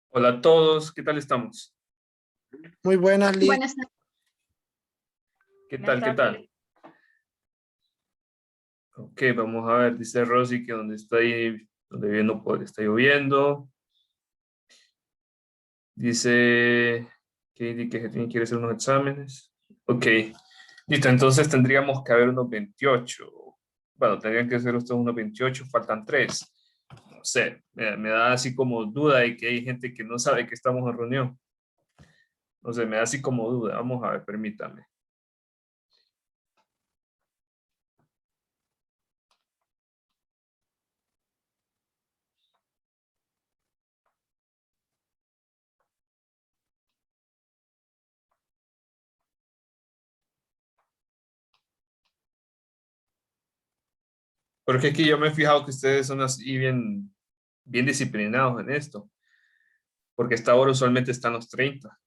Hola a todos, ¿qué tal estamos? Muy buenas, Lick. Buenas tardes. ¿Qué tal? ¿Qué tal? Ok, vamos a ver, dice Rosy que donde está ahí, donde vive no puede, está lloviendo. Dice Katie que quiere hacer unos exámenes. Ok, listo, entonces tendríamos que haber unos 28. Bueno, tendrían que ser ustedes unos 28, faltan 3. No sé, me da así como duda de que hay gente que no sabe que estamos en reunión. No sé, me da así como duda. Vamos a ver, permítame. Porque aquí yo me he fijado que ustedes son así bien disciplinados en esto, porque esta hora usualmente están los 30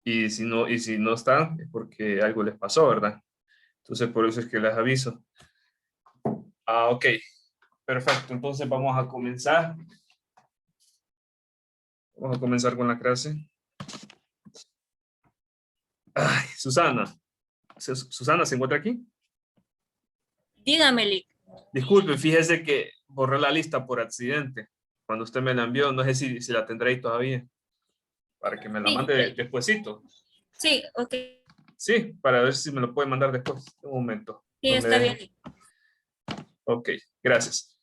y si no están es porque algo les pasó, ¿verdad? Entonces por eso es que les aviso. Ok, perfecto. Entonces vamos a comenzar. Vamos a comenzar con la clase. Ay, Susana. Susana, ¿se encuentra aquí? Dígame, Lick. Disculpe, fíjese que borré la lista por accidente. Cuando usted me la envió, no sé si la tendré ahí todavía, para que me la Sí, mande despuesito. sí, ok. Sí, para ver si me lo puede mandar después. Un momento. Sí, No me está deje. bien, Lick. Ok, gracias.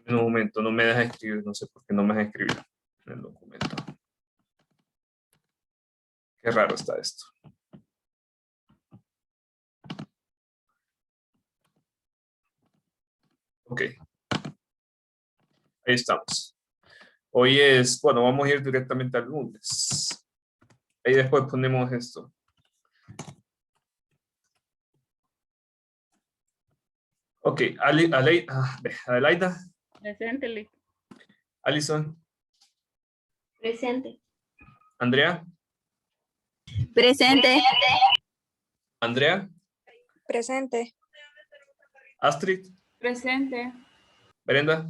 En un momento, no me deja escribir. No sé por qué no me deja escribir en el documento. Qué raro está esto. Ok, ahí estamos. Hoy es, bueno, vamos a ir directamente al lunes. Ahí después ponemos esto. Ok, Adelaida, Presente, Lick. Alison, Presente. Andrea, Presente. Andrea, Presente. Astrid, Presente. Brenda,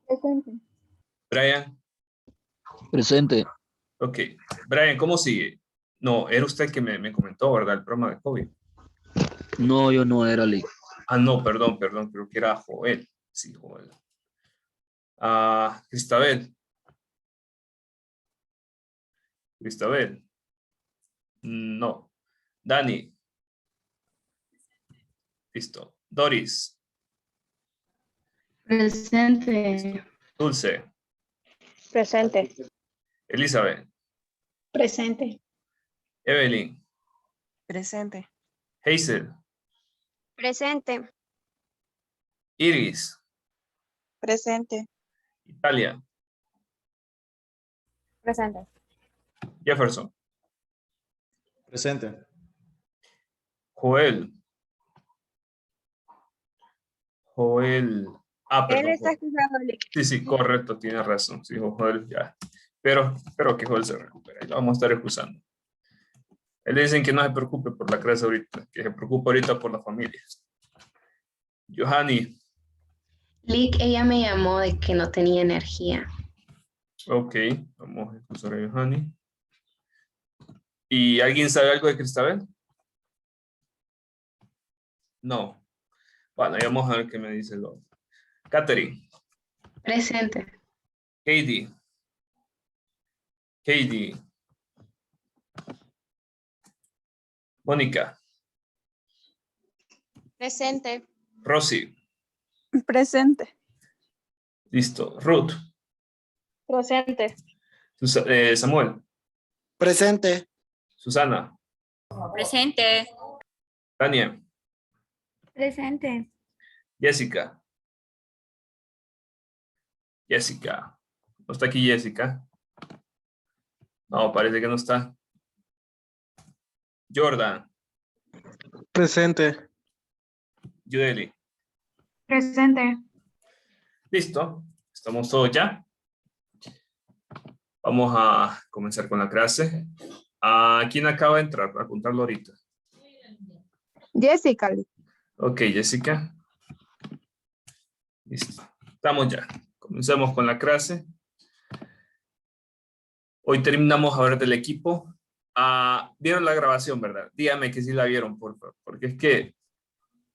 Presente. Brian. Presente. Ok, Brian, ¿cómo sigue? No, era usted que me comentó, ¿verdad? El problema de COVID. No, yo no era Lick. No, perdón, creo que era Joel. Sí, Joel. Cristabel. Cristabel. No. Dani. Listo. Doris. Presente. Dulce. Presente. Elizabeth. Presente. Evelyn. Presente. Hazel. Presente. Iris. Presente. Italia. Presente. Jefferson. Presente. Joel. Joel. Él Perdón. está escuchando, Lick. Sí, correcto, tiene razón. Sí, Joel, ya. Pero espero que Joel se recupere. Lo vamos a estar excusando. Él le dicen que no se preocupe por la clase ahorita, que se preocupe ahorita por la familia. Johanny. Lick, ella me llamó de que no tenía energía. Ok, vamos a excusar a Johanny. ¿Y alguien sabe algo de Cristabel? No. Bueno, ya vamos a ver qué me dice el otro. Catherine. Presente. Katie. Katie. Mónica. Presente. Rosy. Presente. Listo. Ruth. Presente. Samuel. Presente. Susana. Presente. Tania. Presente. Jessica. Jessica. ¿No está aquí Jessica? No, parece que no está. Jordan. Presente. Yudeli. Presente. Listo. Estamos todos ya. Vamos a comenzar con la clase. ¿Quién acaba de entrar? Para contarlo ahorita. Jessica, Lick. Ok, Jessica. Listo. Estamos ya. Comencemos con la clase. Hoy terminamos a ver del equipo. ¿Vieron la grabación, verdad? Dígame que sí la vieron, por favor, porque es que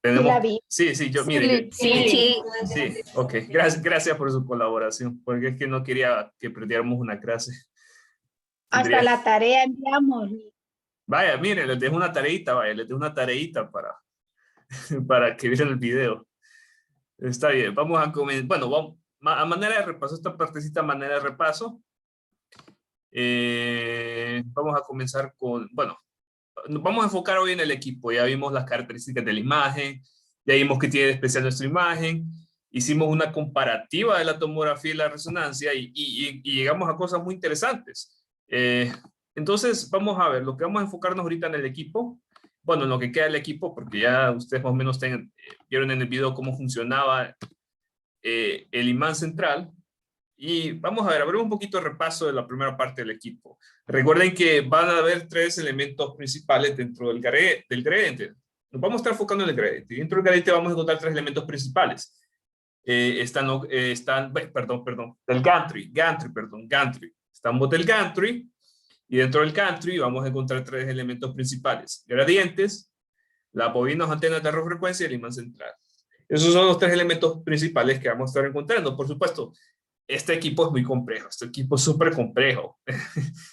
tenemos... la vi. Sí, sí, yo, Sí, mire, Lick. Sí. sí, ok, gracias por su colaboración, porque es que no quería que perdiéramos una clase. Hasta Tendría- la tarea enviamos. Vaya, miren, les dejo una tareita, vaya, les dejo una tareita para que vieran el video. Está bien, vamos a comenzar. Bueno, vamos, a manera de repaso, esta partecita a manera de repaso. Vamos a comenzar con, bueno, nos vamos a enfocar hoy en el equipo. Ya vimos las características de la imagen, ya vimos qué tiene de especial nuestra imagen, hicimos una comparativa de la tomografía y la resonancia y llegamos a cosas muy interesantes. Entonces, vamos a ver, lo que vamos a enfocarnos ahorita en el equipo, bueno, en lo que queda del equipo, porque ya ustedes más o menos vieron en el video cómo funcionaba el imán central. Y vamos a ver un poquito de repaso de la primera parte del equipo. Recuerden que van a haber 3 elementos principales dentro del gradiente. Nos vamos a estar enfocando en el gradiente. Dentro del gradiente vamos a encontrar 3 elementos principales. Del gantry. Estamos del gantry. Y dentro del gantry vamos a encontrar 3 elementos principales. Gradientes, las bobinas antenas de radiofrecuencia y el imán central. Esos son los 3 elementos principales que vamos a estar encontrando. Por supuesto, este equipo es muy complejo, este equipo es súper complejo.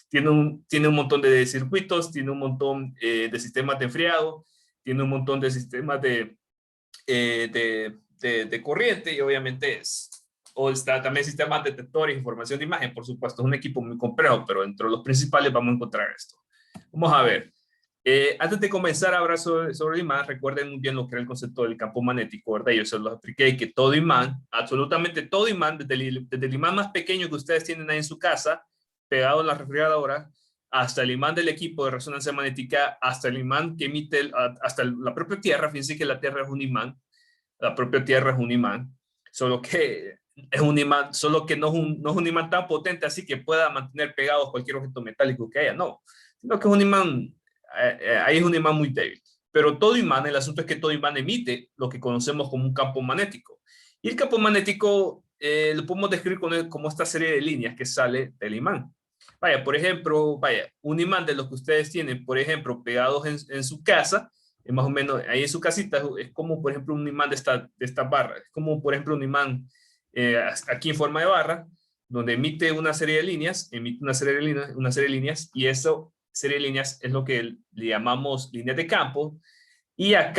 tiene un montón de circuitos, tiene un montón de sistemas de enfriado, tiene un montón de sistemas de corriente y obviamente está también sistemas detectores, información de imagen, por supuesto, es un equipo muy complejo, pero entre los principales vamos a encontrar esto. Vamos a ver. Antes de comenzar a hablar sobre el imán, recuerden muy bien lo que era el concepto del campo magnético, ¿verdad? Yo se los expliqué que todo imán, absolutamente todo imán, desde el imán más pequeño que ustedes tienen ahí en su casa, pegado en la refrigeradora, hasta el imán del equipo de resonancia magnética, hasta el imán que emite, hasta la propia Tierra. Fíjense que la Tierra es un imán, la propia Tierra es un imán, solo que es un imán, solo que no es un imán tan potente así que pueda mantener pegado cualquier objeto metálico que haya, no, sino que es un imán, ahí es un imán muy débil. Pero todo imán, el asunto es que todo imán emite lo que conocemos como un campo magnético. Y el campo magnético lo podemos describir como esta serie de líneas que sale del imán. Vaya, por ejemplo, un imán de los que ustedes tienen, por ejemplo, pegados en su casa, más o menos ahí en su casita, es como, por ejemplo, un imán de esta barra. Es como, por ejemplo, un imán aquí en forma de barra, donde emite una serie de líneas, y eso serie de líneas es lo que le llamamos líneas de campo, y a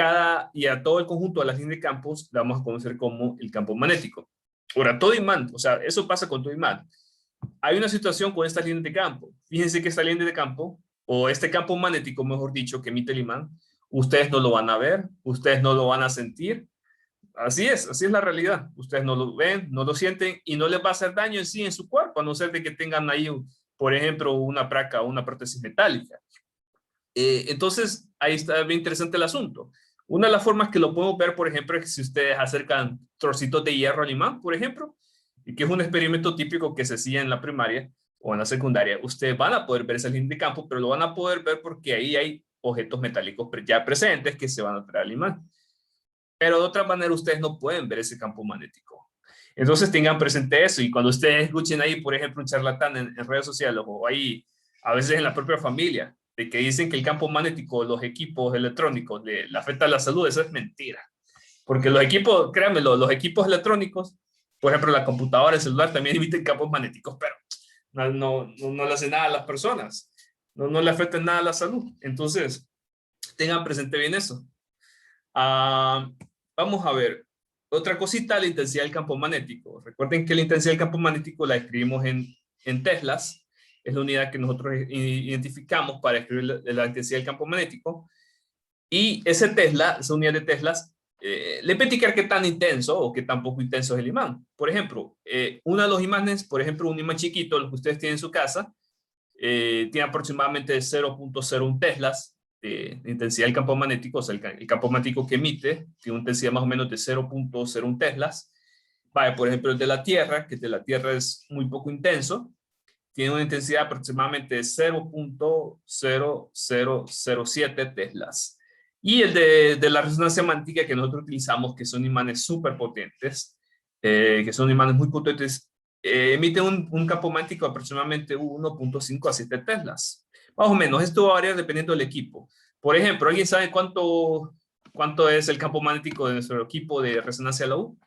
todo el conjunto de las líneas de campos le vamos a conocer como el campo magnético. Ahora, todo imán, o sea, eso pasa con todo imán. Hay una situación con estas líneas de campo. Fíjense que esta línea de campo, o este campo magnético, mejor dicho, que emite el imán, ustedes no lo van a ver, ustedes no lo van a sentir. Así es la realidad. Ustedes no lo ven, no lo sienten y no les va a hacer daño en sí en su cuerpo, a no ser de que tengan ahí, por ejemplo, una placa o una prótesis metálica. Entonces, ahí está bien interesante el asunto. Una de las formas que lo podemos ver, por ejemplo, es que si ustedes acercan trocitos de hierro al imán, por ejemplo, y que es un experimento típico que se hacía en la primaria o en la secundaria, ustedes van a poder ver esa línea de campo, pero lo van a poder ver porque ahí hay objetos metálicos ya presentes que se van a traer al imán. Pero de otra manera ustedes no pueden ver ese campo magnético. Entonces tengan presente eso, y cuando ustedes escuchen ahí, por ejemplo, un charlatán en redes sociales o ahí a veces en la propia familia, de que dicen que el campo magnético de los equipos electrónicos le afecta a la salud, eso es mentira. Porque los equipos, créanmelo, los equipos electrónicos, por ejemplo, la computadora, el celular también emiten campos magnéticos, pero no le hace nada a las personas, no le afecta nada a la salud. Entonces, tengan presente bien eso. Vamos a ver, otra cosita, la intensidad del campo magnético. Recuerden que la intensidad del campo magnético la escribimos en teslas, es la unidad que nosotros identificamos para escribir la intensidad del campo magnético. Y esa unidad de teslas, le puede indicar qué tan intenso o qué tan poco intenso es el imán. Por ejemplo, uno de los imanes, por ejemplo, un imán chiquito, los que ustedes tienen en su casa, tiene aproximadamente 0.01 teslas de intensidad del campo magnético, o sea, el campo magnético que emite tiene una intensidad más o menos de 0.01 teslas. Vale, por ejemplo, el de la Tierra, que de la Tierra es muy poco intenso, tiene una intensidad aproximadamente de 0.0007 teslas. Y el de la resonancia magnética que nosotros utilizamos, que son imanes súper potentes, que son imanes muy potentes, emite un campo magnético de aproximadamente 1.5 a 7 teslas. Más o menos, esto va a variar dependiendo del equipo. Por ejemplo, ¿alguien sabe cuánto es el campo magnético de nuestro equipo de resonancia de la U?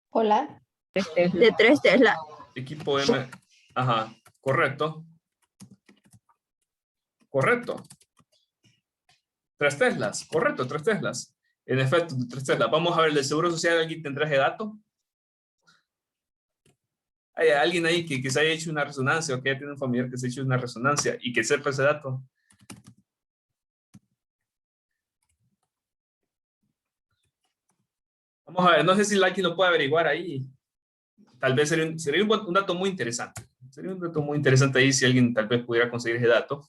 Hola. De 3 Tesla. Equipo M. Ajá, correcto. Correcto. 3 teslas, correcto, 3 teslas. En efecto, 3 teslas. Vamos a ver, ¿el Seguro Social alguien tendrá ese dato? ¿Hay alguien ahí que se haya hecho una resonancia o que haya tenido un familiar que se haya hecho una resonancia y que sepa ese dato? Vamos a ver, no sé si alguien lo puede averiguar ahí. Tal vez sería un dato muy interesante. Sería un dato muy interesante ahí si alguien tal vez pudiera conseguir ese dato.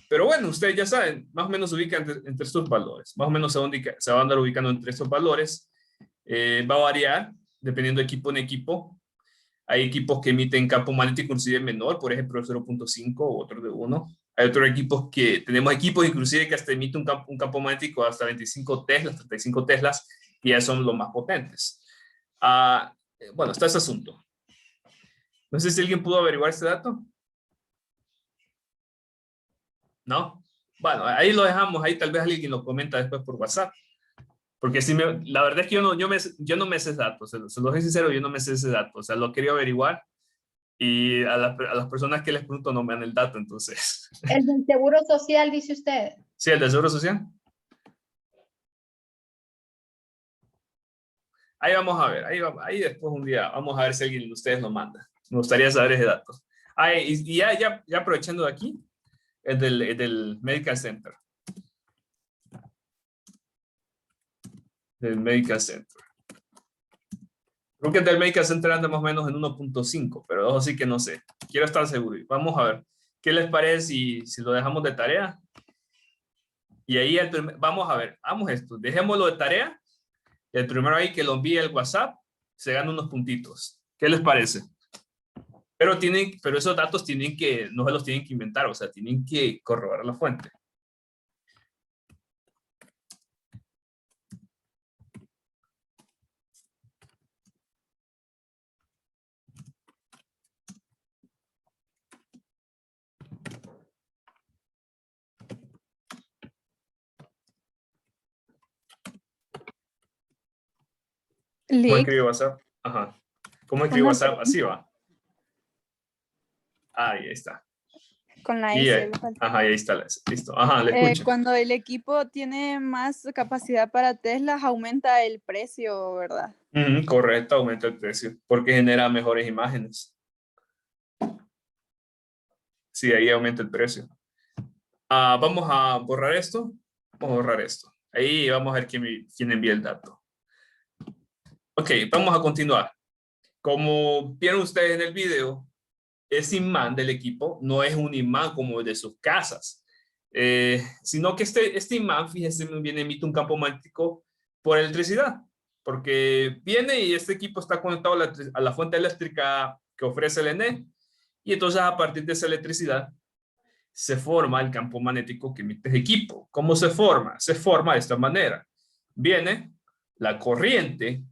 Pero bueno, ustedes ya saben, más o menos se ubican entre estos valores. Más o menos se va a andar ubicando entre estos valores. Va a variar dependiendo de equipo en equipo. Hay equipos que emiten campo magnético inclusive menor, por ejemplo, 0.5 o otro de 1. Hay otros equipos tenemos equipos inclusive que hasta emiten un campo magnético hasta 25 teslas, 35 teslas, que ya son los más potentes. Bueno, está ese asunto. No sé si alguien pudo averiguar este dato. ¿No? Bueno, ahí lo dejamos, ahí tal vez alguien lo comenta después por WhatsApp. Porque si la verdad es que yo no me sé ese dato, se lo soy sincero, yo no me sé ese dato, o sea, lo quería averiguar y a las personas que les pregunto no me dan el dato, entonces. El del Seguro Social, dice usted. Sí, el del Seguro Social. Ahí vamos a ver, ahí después un día vamos a ver si alguien de ustedes lo manda. Me gustaría saber ese dato. Y ya aprovechando de aquí, el del Medical Center. Del Medical Center. Creo que el del Medical Center anda más o menos en 1.5, pero ojo, sí que no sé. Quiero estar seguro. Vamos a ver. ¿Qué les parece si lo dejamos de tarea? Y ahí vamos a ver. Vamos esto. Dejémoslo de tarea. Y el primero ahí que lo envíe el WhatsApp se gana unos puntitos. ¿Qué les parece? Pero esos datos no se los tienen que inventar, o sea, tienen que corroborar la fuente. ¿Cómo escribe WhatsApp? Ajá. ¿Cómo escribe WhatsApp? Así va. Ahí está. Con la Y, S. ajá, ahí está. Listo. Ajá, le escucho. Cuando el equipo tiene más capacidad para Teslas, aumenta el precio, ¿verdad? Correcto, aumenta el precio. Porque genera mejores imágenes. Sí, ahí aumenta el precio. Vamos a borrar esto. Vamos a borrar esto. Ahí vamos a ver quién envía el dato. Ok, vamos a continuar. Como vieron ustedes en el video, ese imán del equipo no es un imán como el de sus casas, sino que este imán, fíjense muy bien, emite un campo magnético por electricidad, porque viene y este equipo está conectado a la fuente eléctrica que ofrece el ENE, y entonces a partir de esa electricidad se forma el campo magnético que emite el equipo. ¿Cómo se forma? Se forma de esta manera. Viene la corriente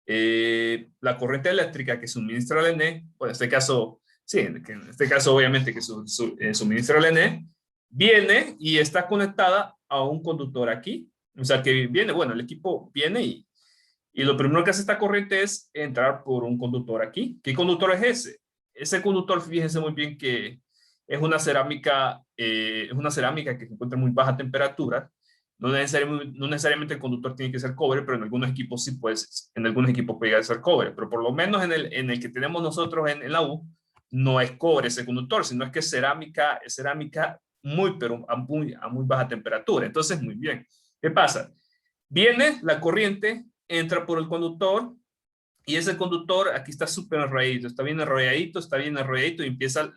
eléctrica que suministra el ENE, bueno, en este caso, sí, en este caso obviamente que suministra el ENE, viene y está conectada a un conductor aquí. O sea que viene, bueno, el equipo viene y lo primero que hace esta corriente es entrar por un conductor aquí. ¿Qué conductor es ese? Ese conductor, fíjense muy bien que es una cerámica que se encuentra en muy baja temperatura. No necesariamente el conductor tiene que ser cobre, pero en algunos equipos sí puede ser cobre. Pero por lo menos en el que tenemos nosotros en la U, no es cobre ese conductor, sino es que es cerámica pero a muy baja temperatura. Entonces, muy bien. ¿Qué pasa? Viene la corriente, entra por el conductor, y ese conductor aquí está súper enrolladito, está bien enrolladito y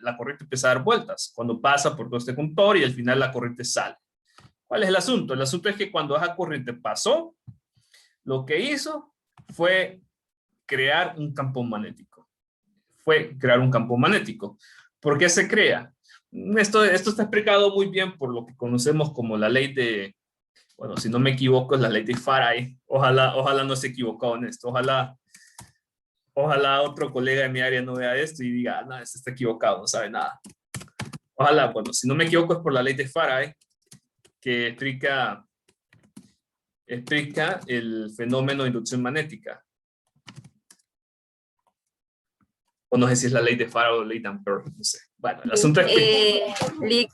la corriente empieza a dar vueltas cuando pasa por todo este conductor y al final la corriente sale. ¿Cuál es el asunto? El asunto es que cuando esa corriente pasó, lo que hizo fue crear un campo magnético. ¿Por qué se crea? Esto está explicado muy bien por lo que conocemos como la ley de Bueno, si no me equivoco, es la ley de Faraday. Ojalá no se equivocó en esto. Ojalá otro colega de mi área no vea esto y diga, no, este está equivocado, no sabe nada. Ojalá, bueno, si no me equivoco es por la ley de Faraday, que explica el fenómeno de inducción magnética. O no sé si es la ley de Faraday o la ley de Ampere, no sé. Bueno, el asunto es que...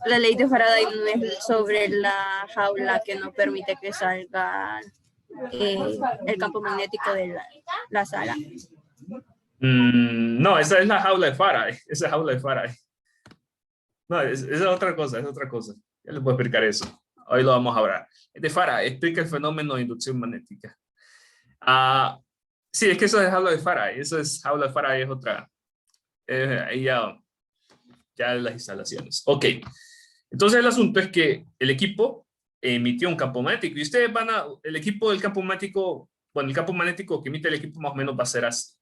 La ley de Faraday no es sobre la jaula que no permite que salga el campo magnético de la sala. No, esa es la jaula de Faraday. Esa es jaula de Faraday. No, esa es otra cosa, es otra cosa. Ya les voy a explicar eso. Hoy lo vamos a hablar. De Faraday, explica el fenómeno de inducción magnética. Sí, es que eso es jaula de Faraday. Eso es jaula de Faraday, es otra. Ahí ya las instalaciones. Ok. Entonces el asunto es que el equipo emitió un campo magnético y ustedes el equipo del campo magnético, bueno, el campo magnético que emite el equipo más o menos va a ser así.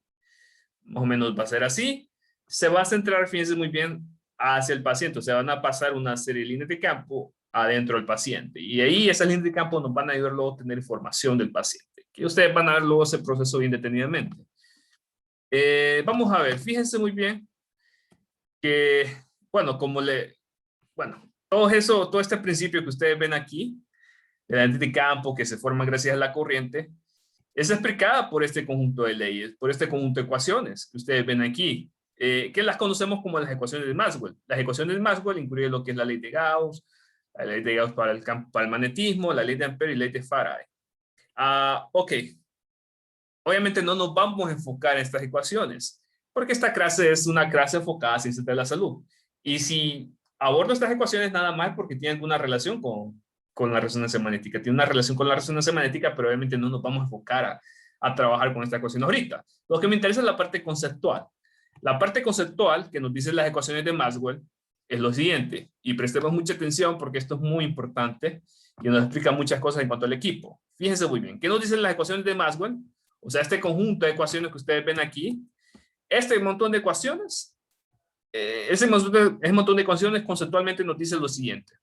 Más o menos va a ser así. Se va a centrar, fíjense muy bien, hacia el paciente. O sea, van a pasar una serie de líneas de campo adentro del paciente. Y ahí esas líneas de campo nos van a ayudar luego a tener información del paciente. Que ustedes van a ver luego ese proceso bien detenidamente. Vamos a ver, fíjense muy bien que, bueno, todo este principio que ustedes ven aquí, de la línea de campo que se forma gracias a la corriente, es explicada por este conjunto de leyes, por este conjunto de ecuaciones que ustedes ven aquí, que las conocemos como las ecuaciones de Maxwell. Las ecuaciones de Maxwell incluyen lo que es la ley de Gauss, la ley de Gauss para el magnetismo, la ley de Ampere y la ley de Faraday. Ok. Obviamente no nos vamos a enfocar en estas ecuaciones, porque esta clase es una clase enfocada a ciencias de la salud. Y si abordo estas ecuaciones nada más porque tienen alguna relación con la resonancia magnética. Tiene una relación con la resonancia magnética, pero obviamente no nos vamos a enfocar a trabajar con esta ecuación ahorita. Lo que me interesa es la parte conceptual. La parte conceptual que nos dicen las ecuaciones de Maxwell es lo siguiente, y prestemos mucha atención porque esto es muy importante y nos explica muchas cosas en cuanto al equipo. Fíjense muy bien, ¿qué nos dicen las ecuaciones de Maxwell? O sea, este conjunto de ecuaciones que ustedes ven aquí, este montón de ecuaciones, ese montón de ecuaciones conceptualmente nos dice lo siguiente.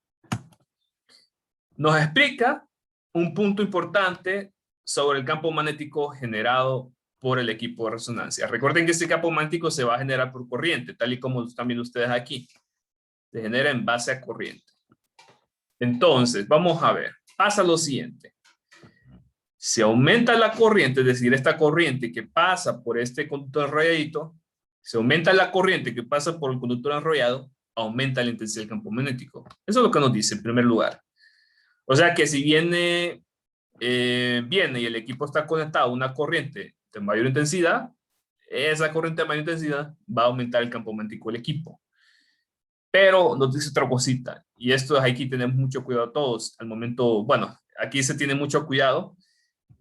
Nos explica un punto importante sobre el campo magnético generado por el equipo de resonancia. Recuerden que este campo magnético se va a generar por corriente, tal y como lo están viendo ustedes aquí. Se genera en base a corriente. Entonces, vamos a ver. Pasa lo siguiente. Si aumenta la corriente, es decir, esta corriente que pasa por este conductor enrolladito, si aumenta la corriente que pasa por el conductor enrollado, aumenta la intensidad del campo magnético. Eso es lo que nos dice en primer lugar. O sea que si viene y el equipo está conectado a una corriente de mayor intensidad, esa corriente de mayor intensidad va a aumentar el campo magnético del equipo. Pero nos dice otra cosita, y esto aquí tenemos mucho cuidado todos. Al momento, bueno, aquí se tiene mucho cuidado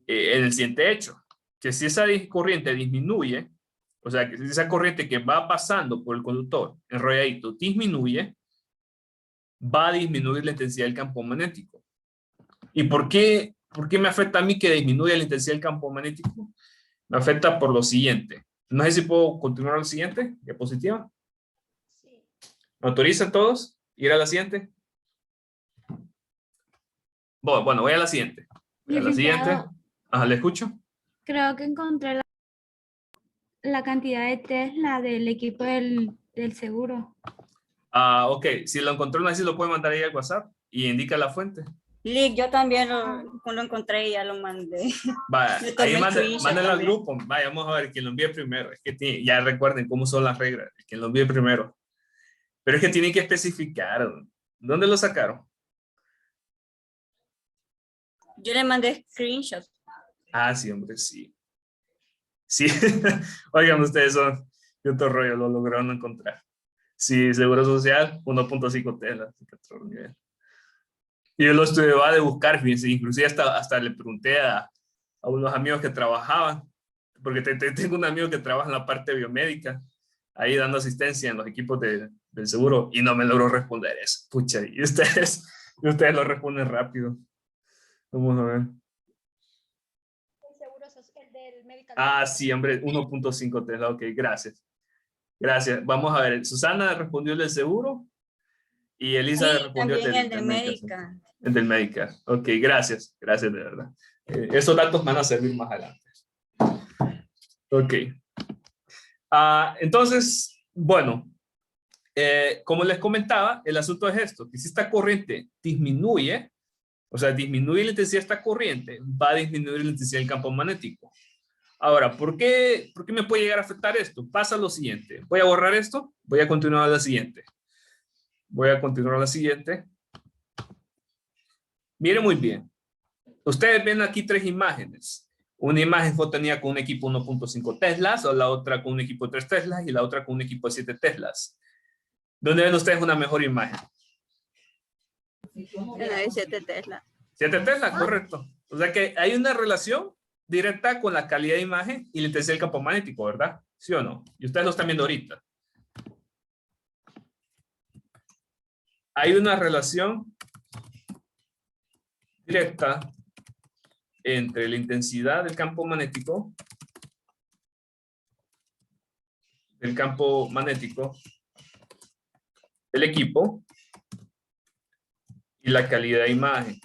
en el siguiente hecho, que si esa corriente disminuye, o sea, que si esa corriente que va pasando por el conductor enrolladito disminuye, va a disminuir la intensidad del campo magnético. ¿Y por qué me afecta a mí que disminuya la intensidad del campo magnético? Me afecta por lo siguiente. No sé si puedo continuar al siguiente, diapositiva. Sí. ¿Me autorizan todos? ¿Ir a la siguiente? Bueno, voy a la siguiente. Voy a la siguiente. Ajá, ¿le escucho? Creo que encontré la cantidad de Tesla del equipo del seguro. Ok. Si lo encontró, no sé si lo puede mandar ahí al WhatsApp y indica la fuente. Lick, yo también lo encontré y ya lo mandé. Vaya, Le tomé ahí screenshot mándenlo al también. grupo. Vaya, vamos a ver quién lo envíe primero. Es que ya recuerden cómo son las reglas. Quién lo envíe primero. Pero es que tienen que especificar. ¿Dónde lo sacaron? Yo le mandé screenshot. Sí, hombre, sí. Sí. Oigan, ustedes son de otro rollo, lo lograron encontrar. Sí, Seguro Social, 1.5 Tesla. Otro nivel. Y yo lo estuve de buscar, fíjense, inclusive hasta le pregunté a unos amigos que trabajaban, porque tengo un amigo que trabaja en la parte biomédica, ahí dando asistencia en los equipos del seguro, y no me logró responder eso. Pucha, y ustedes lo responden rápido. Vamos a ver. El seguro social, el del medical. Sí, hombre, 1.5 Tesla, ok, gracias. Gracias. Vamos a ver, Susana respondió el del seguro, Y Elisa Sí, respondió también el de del Medical, sí. médica. El del Medical. Ok, gracias. Gracias de verdad. Esos datos van a servir más adelante. Ok. Entonces, bueno, como les comentaba, el asunto es esto, que si esta corriente disminuye, o sea, disminuye la intensidad de esta corriente, va a disminuir la intensidad del campo magnético. Ahora, ¿por qué me puede llegar a afectar esto? Pasa lo siguiente. Voy a borrar esto, voy a continuar a la siguiente. Voy a continuar a la siguiente. Miren muy bien. Ustedes ven aquí 3 imágenes. Una imagen fue obtenida con un equipo 1.5 Teslas, o la otra con un equipo de 3 Teslas, y la otra con un equipo de 7 Teslas. ¿Dónde ven ustedes una mejor imagen? En la de 7 Tesla. 7 Teslas, correcto. O sea que hay una relación directa con la calidad de imagen y la intensidad del campo magnético, ¿verdad? ¿Sí o no? Y ustedes lo están viendo ahorita. Hay una relación directa entre la intensidad del campo magnético del equipo y la calidad de imagen.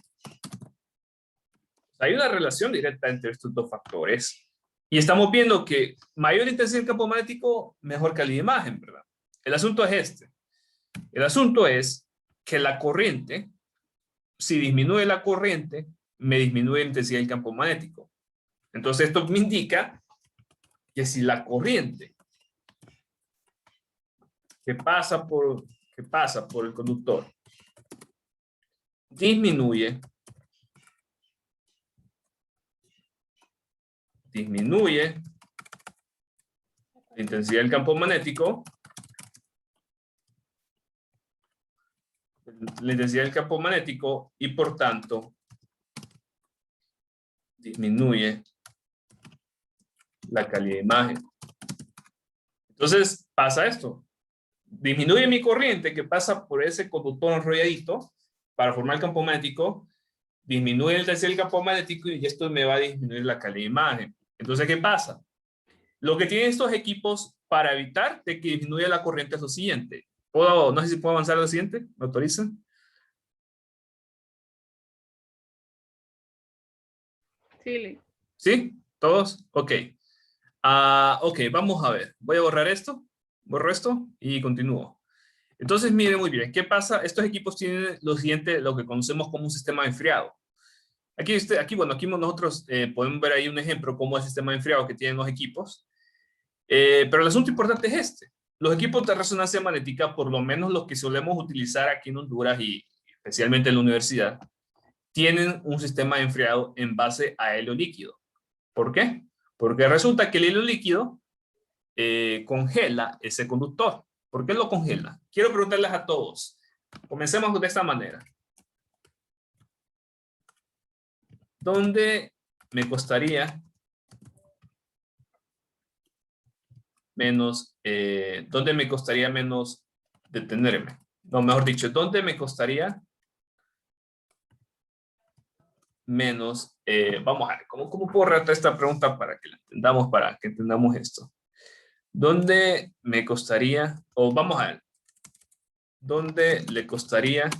Hay una relación directa entre estos dos factores. Y estamos viendo que mayor intensidad del campo magnético, mejor calidad de imagen, ¿verdad? El asunto es este. El asunto es que la corriente, si disminuye la corriente, me disminuye la intensidad del campo magnético. Entonces esto me indica que si la corriente que pasa por el conductor disminuye la intensidad del campo magnético, y por tanto disminuye la calidad de imagen. Entonces pasa esto. Disminuye mi corriente que pasa por ese conductor enrolladito para formar el campo magnético, disminuye la intensidad del campo magnético y esto me va a disminuir la calidad de imagen. Entonces, ¿qué pasa? Lo que tienen estos equipos para evitar de que disminuya la corriente es lo siguiente. No sé si puedo avanzar a lo siguiente. ¿Me autorizan? Sí. ¿Sí? ¿Todos? Ok. Ok, vamos a ver. Voy a borrar esto. Borro esto y continúo. Entonces, miren muy bien. ¿Qué pasa? Estos equipos tienen lo siguiente, lo que conocemos como un sistema de enfriado. Aquí nosotros podemos ver ahí un ejemplo como el sistema de enfriado que tienen los equipos. Pero el asunto importante es este. Los equipos de resonancia magnética, por lo menos los que solemos utilizar aquí en Honduras y especialmente en la universidad, tienen un sistema de enfriado en base a helio líquido. ¿Por qué? Porque resulta que el helio líquido congela ese conductor. ¿Por qué lo congela? Quiero preguntarles a todos. Comencemos de esta manera. ¿Dónde me costaría menos detenerme? No, mejor dicho, ¿dónde me costaría menos? Vamos a ver, ¿cómo puedo redactar esta pregunta para que la entendamos, para que entendamos esto? ¿Dónde me costaría, o vamos a ver, dónde le costaría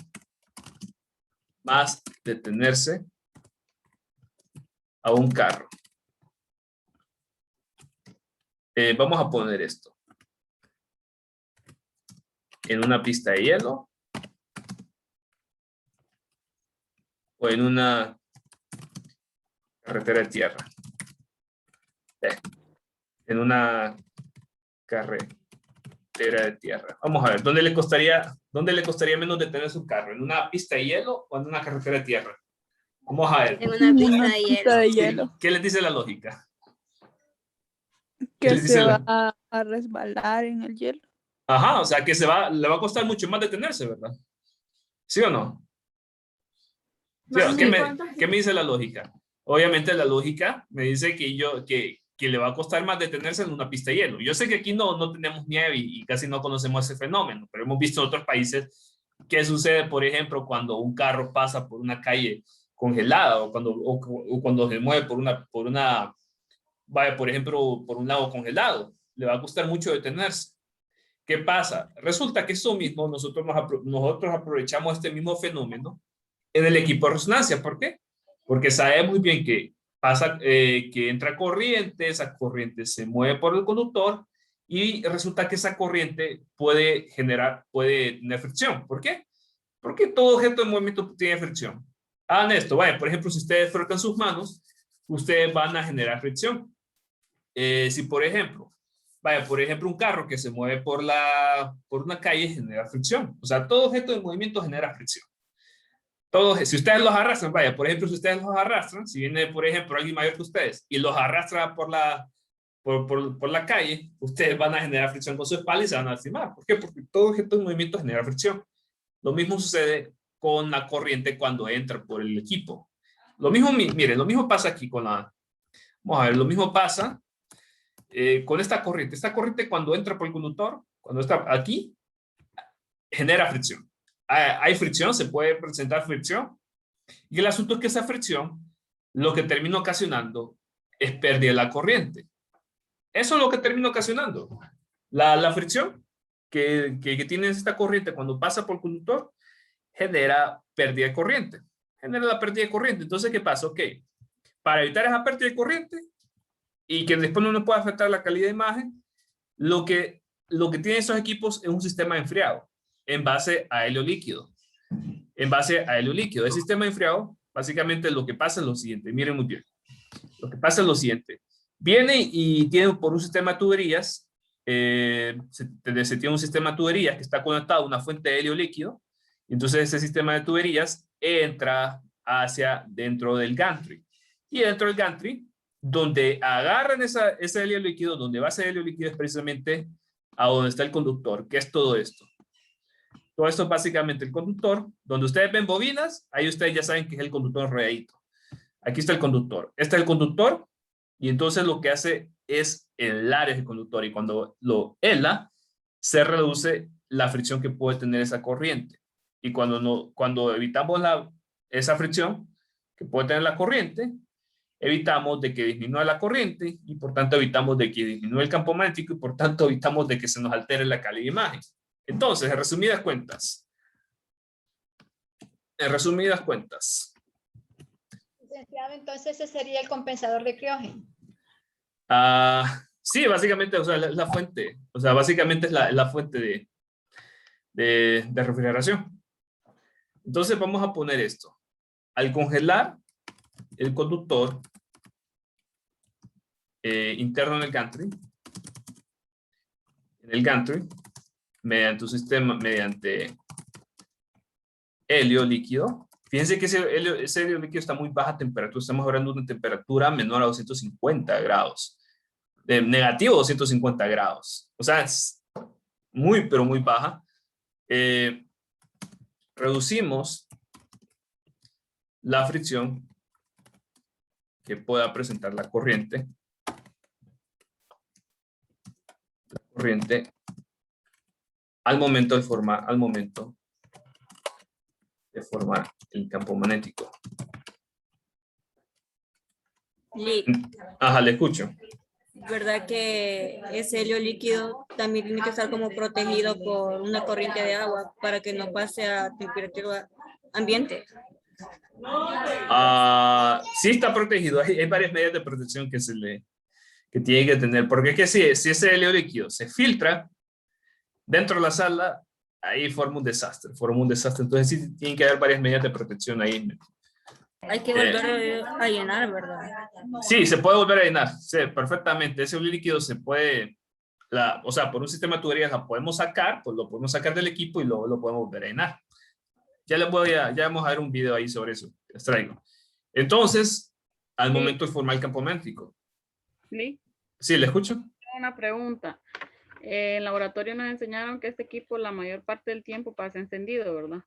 más detenerse a un carro? Vamos a poner esto. ¿En una pista de hielo? ¿O en una carretera de tierra? En una carretera de tierra. Vamos a ver, ¿dónde le costaría menos detener su carro? ¿En una pista de hielo o en una carretera de tierra? Vamos a ver. En una pista de hielo. Sí, ¿qué les dice la lógica? Que se va a resbalar en el hielo. Ajá, o sea que le va a costar mucho más detenerse, ¿verdad? ¿Sí o no? ¿Sí o no? ¿Qué me dice la lógica? Obviamente la lógica me dice que le va a costar más detenerse en una pista de hielo. Yo sé que aquí no tenemos nieve y casi no conocemos ese fenómeno, pero hemos visto en otros países qué sucede, por ejemplo, cuando un carro pasa por una calle congelada o cuando se mueve por ejemplo, por un lago congelado. Le va a costar mucho detenerse. ¿Qué pasa? Resulta que eso mismo nosotros aprovechamos este mismo fenómeno en el equipo de resonancia. ¿Por qué? Porque sabemos muy bien que pasa, que entra corriente, esa corriente se mueve por el conductor y resulta que esa corriente puede tener fricción. ¿Por qué? Porque todo objeto de movimiento tiene fricción. Hagan esto, vaya, por ejemplo, si ustedes frotan sus manos, ustedes van a generar fricción. Si por ejemplo, un carro que se mueve por una calle genera fricción. O sea, todo objeto de movimiento genera fricción. Si ustedes los arrastran, vaya, por ejemplo, si ustedes los arrastran, si viene, por ejemplo, alguien mayor que ustedes y los arrastra por la calle, ustedes van a generar fricción con su espalda y se van a lastimar. ¿Por qué? Porque todo objeto de movimiento genera fricción. Lo mismo sucede con la corriente cuando entra por el equipo. Lo mismo, miren, lo mismo pasa aquí con la... Vamos a ver, lo mismo pasa con esta corriente. Esta corriente cuando entra por el conductor, cuando está aquí, genera fricción. Hay fricción, se puede presentar fricción. Y el asunto es que esa fricción lo que termina ocasionando es pérdida de la corriente. Eso es lo que termina ocasionando. La fricción que tiene esta corriente cuando pasa por el conductor genera pérdida de corriente. Genera la pérdida de corriente. Entonces, ¿qué pasa? Ok, para evitar esa pérdida de corriente y que después no nos pueda afectar la calidad de imagen, lo que tienen esos equipos es un sistema de enfriado en base a helio líquido. En base a helio líquido. El sistema de enfriado, básicamente lo que pasa es lo siguiente. Miren muy bien. Lo que pasa es lo siguiente. Viene y tiene por un sistema de tuberías, se tiene un sistema de tuberías que está conectado a una fuente de helio líquido. Entonces ese sistema de tuberías entra hacia dentro del gantry. Y dentro del gantry, donde agarran ese helio líquido, donde va ese helio líquido es precisamente a donde está el conductor, que es todo esto. Todo esto es básicamente el conductor. Donde ustedes ven bobinas, ahí ustedes ya saben que es el conductor enredadito. Aquí está el conductor. Este es el conductor y entonces lo que hace es helar ese conductor y cuando lo hela, se reduce la fricción que puede tener esa corriente. Y cuando evitamos esa fricción que puede tener la corriente, evitamos de que disminuya la corriente y por tanto evitamos de que disminuya el campo magnético y por tanto evitamos de que se nos altere la calidad de imagen. Entonces, en resumidas cuentas, Licenciado, entonces ese sería el compensador de criógeno. Sí, básicamente, o sea, la fuente, o sea, básicamente es la fuente de refrigeración. Entonces vamos a poner esto. Al congelar el conductor interno en el gantry, mediante un sistema, mediante helio líquido. Fíjense que ese helio líquido está a muy baja temperatura. Estamos hablando de una temperatura menor a 250 grados. Negativo 250 grados. O sea, es muy, pero muy baja. Reducimos la fricción que pueda presentar la corriente. Al momento de formar el campo magnético. Ajá, le escucho. ¿Verdad que ese helio líquido también tiene que estar como protegido por una corriente de agua para que no pase a temperatura ambiente? Sí está protegido. Hay varias medidas de protección que tiene que tener. Porque es que si ese helio líquido se filtra dentro de la sala, ahí forma un desastre. Entonces sí tienen que haber varias medidas de protección ahí. Hay que volver a llenar, ¿verdad? Sí, se puede volver a llenar. Sí, perfectamente. Ese líquido se puede, o sea, por un sistema de tuberías la podemos sacar, pues lo podemos sacar del equipo y lo podemos volver a llenar. Ya vamos a ver un video ahí sobre eso. Les traigo. Entonces, al momento de formar el campo magnético. Sí, ¿le escucho? Tengo una pregunta. En laboratorio nos enseñaron que este equipo la mayor parte del tiempo pasa encendido, ¿verdad?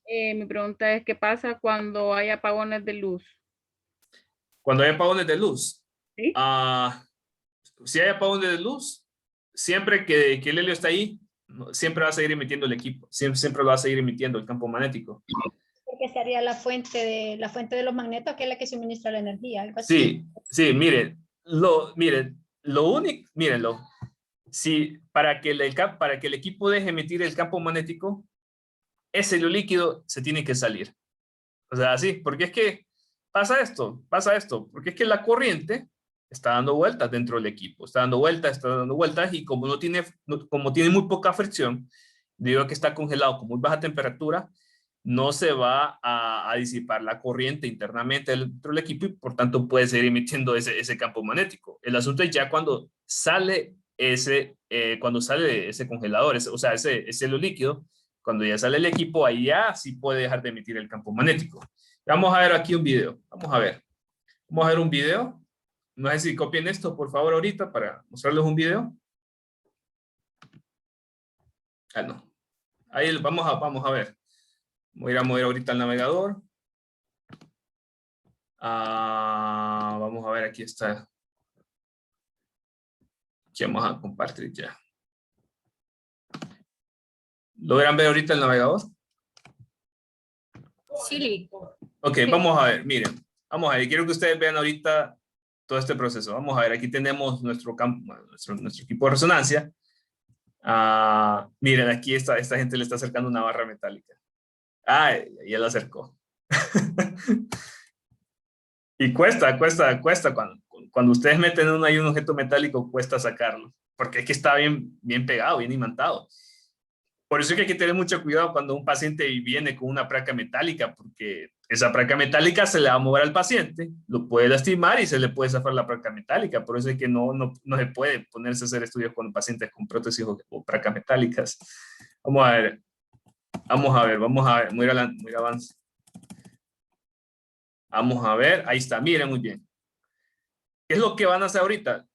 Mi pregunta es, ¿qué pasa cuando hay apagones de luz? Cuando hay apagones de luz. ¿Sí? Si hay apagones de luz, siempre que el helio está ahí, siempre va a seguir emitiendo el equipo. Siempre va a seguir emitiendo el campo magnético. Porque sería la fuente de los magnetos, que es la que suministra la energía. Algo así. Sí, mírenlo. si para que el equipo deje emitir el campo magnético, ese helio líquido se tiene que salir. O sea, así, porque es que pasa esto, porque es que la corriente está dando vueltas dentro del equipo, está dando vueltas, y como tiene muy poca fricción, debido a que está congelado con muy baja temperatura, no se va a disipar la corriente internamente dentro del equipo y por tanto puede seguir emitiendo ese campo magnético. El asunto es ya cuando sale ese congelador, o sea, ese helio líquido, cuando ya sale el equipo, ahí ya sí puede dejar de emitir el campo magnético. Vamos a ver aquí un video. Vamos a ver un video. No sé si copien esto, por favor, ahorita para mostrarles un video. Ah, no. Ahí vamos a ver. Voy a ir a mover ahorita el navegador. Vamos a ver, aquí está. Aquí vamos a compartir ya. ¿Logran ver ahorita el navegador? Sí. Ok, vamos a ver, miren. Vamos a ver, quiero que ustedes vean ahorita todo este proceso. Vamos a ver, aquí tenemos nuestro equipo de resonancia. Miren, aquí esta gente le está acercando una barra metálica. Ya la acercó. Y cuesta. Cuando ustedes meten ahí un objeto metálico, cuesta sacarlo. Porque es que está bien pegado, bien imantado. Por eso es que hay que tener mucho cuidado cuando un paciente viene con una placa metálica, porque esa placa metálica se le va a mover al paciente, lo puede lastimar y se le puede zafar la placa metálica. Por eso es que no se puede ponerse a hacer estudios con pacientes con prótesis o placas metálicas. Vamos a ver, muy avance. Vamos a ver, ahí está, miren muy bien. ¿Qué es lo que van a hacer ahorita?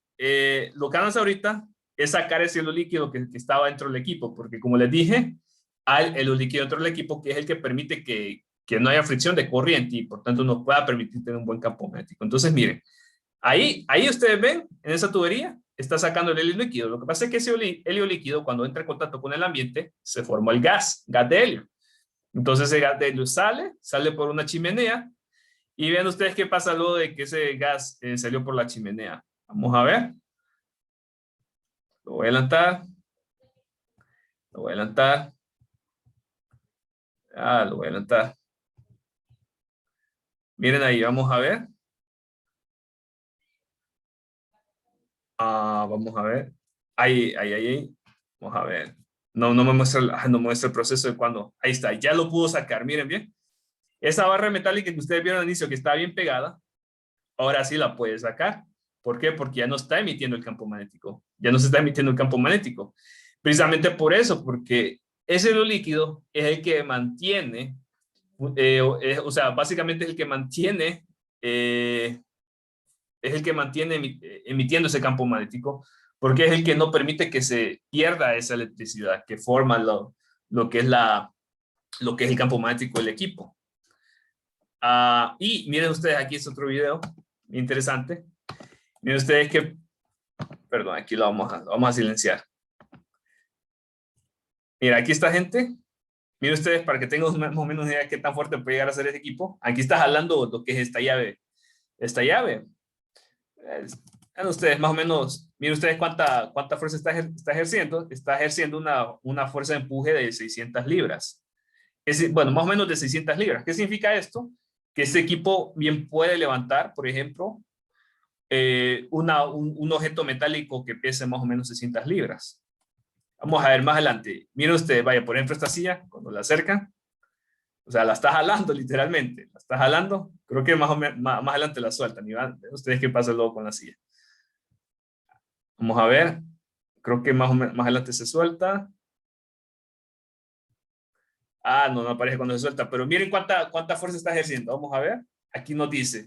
Lo que van a hacer ahorita es sacar ese hilo líquido que estaba dentro del equipo, porque como les dije, hay el hilo líquido dentro del equipo que es el que permite que no haya fricción de corriente y por tanto nos pueda permitir tener un buen campo magnético. Entonces miren, ahí ustedes ven, en esa tubería, está sacando el helio líquido. Lo que pasa es que ese helio líquido, cuando entra en contacto con el ambiente, se formó el gas de helio. Entonces ese gas de helio sale por una chimenea, y vean ustedes qué pasa luego de que ese gas salió por la chimenea. Vamos a ver. Lo voy a adelantar. Lo voy a adelantar. Miren ahí, vamos a ver. Vamos a ver. Ahí. Vamos a ver. No me muestra el proceso de cuando. Ahí está, ya lo pudo sacar. Miren bien. Esa barra metálica que ustedes vieron al inicio que estaba bien pegada, ahora sí la puede sacar. ¿Por qué? Porque ya no está emitiendo el campo magnético. Ya no se está emitiendo el campo magnético. Precisamente por eso, porque ese hilo líquido es el que mantiene, o sea, básicamente es el que mantiene, emitiendo ese campo magnético, porque es el que no permite que se pierda esa electricidad que forma lo que es el campo magnético del equipo. Y miren ustedes, aquí es otro video interesante. Miren ustedes que, perdón, aquí lo vamos a silenciar. Mira, aquí está gente. Miren ustedes, para que tengan más o menos idea de qué tan fuerte puede llegar a ser este equipo. Aquí está jalando lo que es esta llave. Vean ustedes, más o menos, miren ustedes cuánta fuerza está ejerciendo. Está ejerciendo una fuerza de empuje de 600 libras. Bueno, más o menos de 600 libras. ¿Qué significa esto? Que este equipo bien puede levantar, por ejemplo, un objeto metálico que pese más o menos 600 libras. Vamos a ver más adelante. Miren ustedes, vaya, por ejemplo, esta silla, cuando la acercan, o sea, la está jalando literalmente. La está jalando. Creo que más adelante la sueltan. Y van, ustedes qué pasa luego con la silla. Vamos a ver. Creo que más adelante se suelta. No aparece cuando se suelta. Pero miren cuánta fuerza está ejerciendo. Vamos a ver. Aquí nos dice.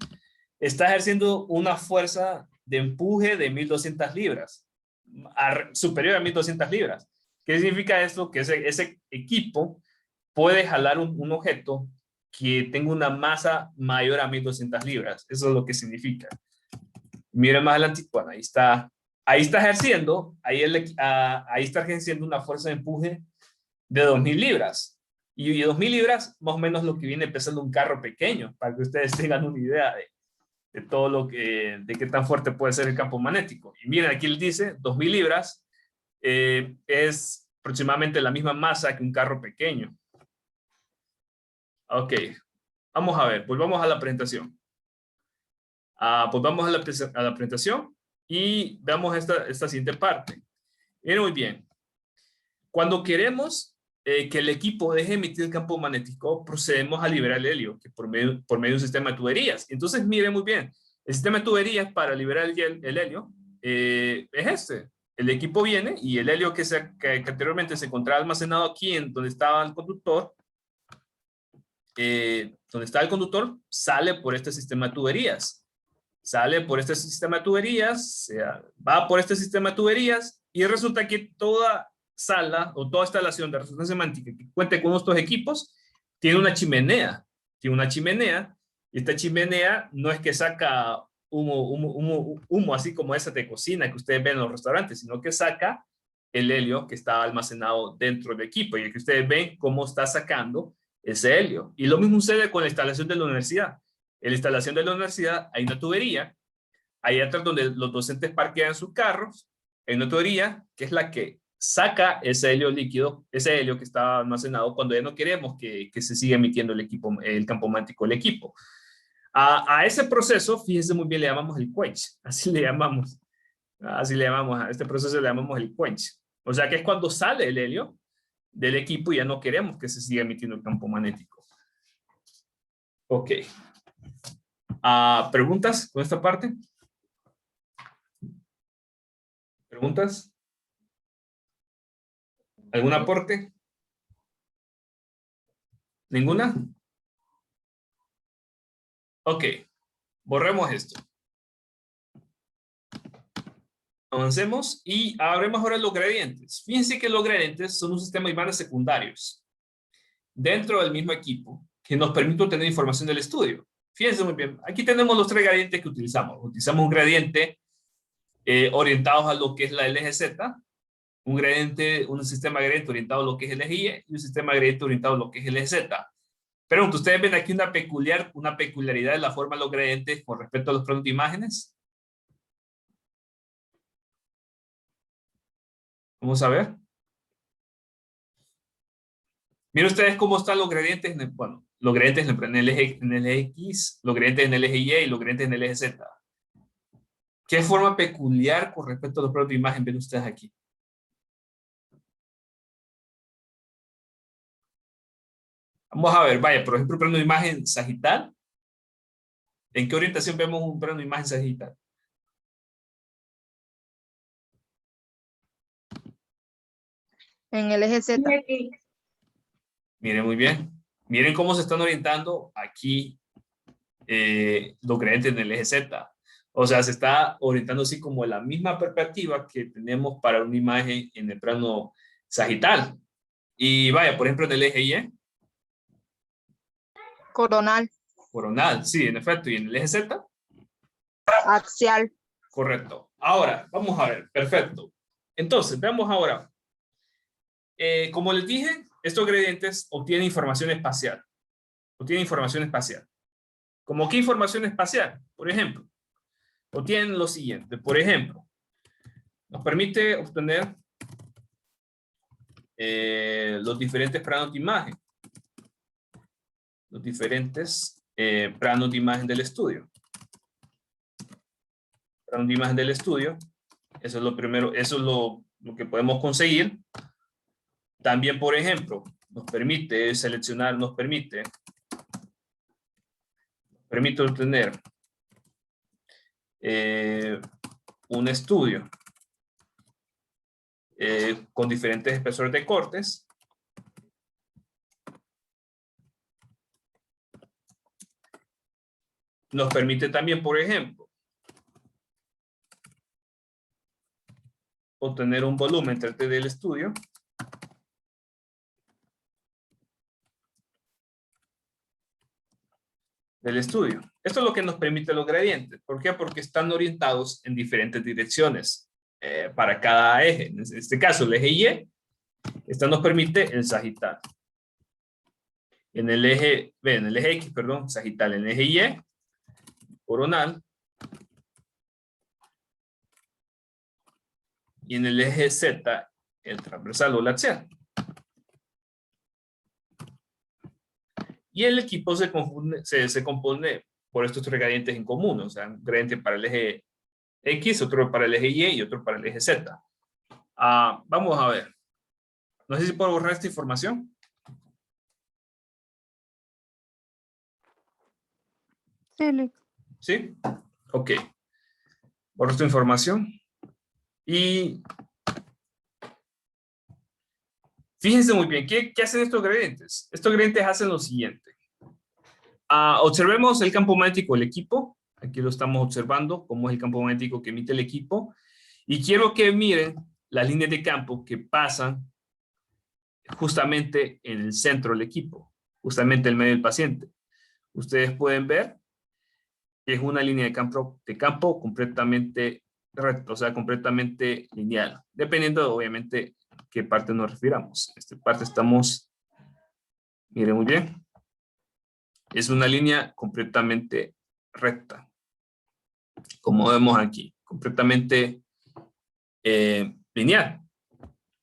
Está ejerciendo una fuerza de empuje de 1200 libras. Superior a 1200 libras. ¿Qué significa esto? Que ese equipo puede jalar un objeto que tenga una masa mayor a 1200 libras. Eso es lo que significa. Miren más adelante. Bueno, ahí está ejerciendo. Ahí está ejerciendo una fuerza de empuje de 2000 libras. Y 2000 libras, más o menos lo que viene pesando un carro pequeño, para que ustedes tengan una idea de todo de qué tan fuerte puede ser el campo magnético. Y miren, aquí él dice 2000 libras es aproximadamente la misma masa que un carro pequeño. Ok, vamos a ver, volvamos a la presentación. Volvamos a la presentación y veamos esta siguiente parte. Miren muy bien. Cuando queremos que el equipo deje emitir el campo magnético, procedemos a liberar el helio que por medio de un sistema de tuberías. Entonces, miren muy bien. El sistema de tuberías para liberar el helio es este. El equipo viene y el helio que anteriormente se encontraba almacenado aquí donde estaba el conductor, sale por este sistema de tuberías. Sale por este sistema de tuberías, va por este sistema de tuberías y resulta que toda sala o toda instalación de resonancia semántica que cuente con estos equipos tiene una chimenea. Tiene una chimenea y esta chimenea no es que saca humo así como esa de cocina que ustedes ven en los restaurantes, sino que saca el helio que está almacenado dentro del equipo y que ustedes ven cómo está sacando ese helio. Y lo mismo sucede con la instalación de la universidad. En la instalación de la universidad hay una tubería, ahí atrás donde los docentes parquean sus carros, hay una tubería que es la que saca ese helio líquido, ese helio que está almacenado cuando ya no queremos que se siga emitiendo el campo magnético del equipo. A ese proceso, fíjense muy bien, le llamamos el quench, así le llamamos a este proceso le llamamos el quench. O sea que es cuando sale el helio del equipo y ya no queremos que se siga emitiendo el campo magnético. Ok. ¿Preguntas con esta parte? ¿Preguntas? ¿Algún aporte? ¿Ninguna? Ok, borremos esto. Avancemos y hablemos ahora de los gradientes. Fíjense que los gradientes son un sistema de imanes secundarios dentro del mismo equipo que nos permite obtener información del estudio. Fíjense muy bien, aquí tenemos los tres gradientes que utilizamos. Utilizamos un gradiente orientado a lo que es el eje Z, un sistema gradiente orientado a lo que es el eje Y y un sistema gradiente orientado a lo que es el eje Z. Pero ustedes ven aquí una peculiaridad de la forma de los gradientes con respecto a los planos de imágenes. Vamos a ver. Miren ustedes cómo están los gradientes, los gradientes en el eje X, los gradientes en el eje Y y los gradientes en el eje Z. ¿Qué forma peculiar con respecto a los planos de imagen ven ustedes aquí? Vamos a ver, vaya, por ejemplo, plano de imagen sagital. ¿En qué orientación vemos un plano de imagen sagital? En el eje Z. Miren muy bien. Miren cómo se están orientando aquí los gradientes en el eje Z. O sea, se está orientando así como la misma perspectiva que tenemos para una imagen en el plano sagital. Y vaya, por ejemplo, en el eje Y. Coronal. Coronal, sí, en efecto. ¿Y en el eje Z? Axial. Correcto. Ahora, vamos a ver. Perfecto. Entonces, veamos ahora. Como les dije, estos gradientes obtienen información espacial. ¿Cómo qué información espacial? Por ejemplo, obtienen lo siguiente. Por ejemplo, nos permite obtener los diferentes planos de imagen. Los diferentes planos de imagen del estudio. Plano de imagen del estudio. Eso es lo primero, eso es lo que podemos conseguir. También, por ejemplo, nos permite seleccionar, nos permite obtener un estudio con diferentes espesores de cortes. Nos permite también, por ejemplo, obtener un volumen 3D del estudio. Esto es lo que nos permite los gradientes. ¿Por qué? Porque están orientados en diferentes direcciones para cada eje. En este caso, el eje Y, esto nos permite el sagital. En el eje X, perdón, sagital. En el eje Y, coronal. Y en el eje Z, el transversal o el axial. Y el equipo se compone por estos tres gradientes en común, o sea, un gradiente para el eje X, otro para el eje Y y otro para el eje Z. Vamos a ver. No sé si puedo borrar esta información. Sí, Lick. ¿Sí? Ok. Borro esta información. Y fíjense muy bien, ¿qué hacen estos gradientes? Estos gradientes hacen lo siguiente. Observemos el campo magnético del equipo. Aquí lo estamos observando, cómo es el campo magnético que emite el equipo. Y quiero que miren las líneas de campo que pasan justamente en el centro del equipo, justamente en medio del paciente. Ustedes pueden ver que es una línea de campo completamente recta, o sea, completamente lineal, dependiendo obviamente qué parte nos refiramos. Esta parte estamos, miren muy bien, es una línea completamente recta, como vemos aquí, completamente lineal.